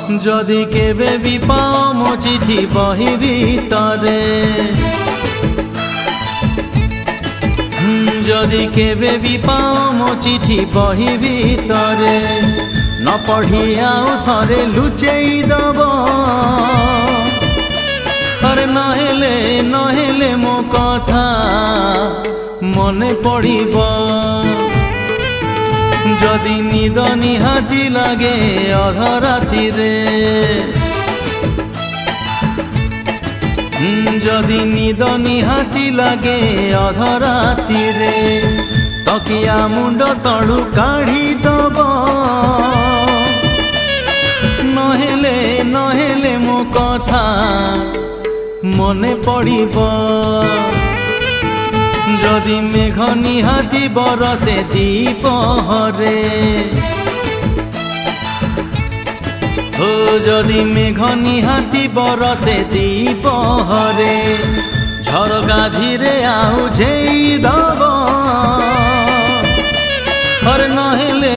যদি কেবে বি পাও মো চিঠি বহি ভিতরে যদি কেবে বি পাও মো চিঠি বহি ভিতরে ন পঢ়ি আউ থরে লুচেই দব আরে নহেলে মো কথা মনে পড়িব যদি নিদ নিহাতি লাগে অধরাতিরে যদি নিদ নিহাতি লাগে অধরাতিরে তকিয়া মুন্ড তলু কাঢ়ি দব নহেলে মো কথা মনে পড়িব যদি মেঘ নিহাতি বরসে দ্বিপহরে ও যদি মেঘ নিহাতি বরসে দ্বিপহরে ঝরকা ধীরে আউ ঝেই দ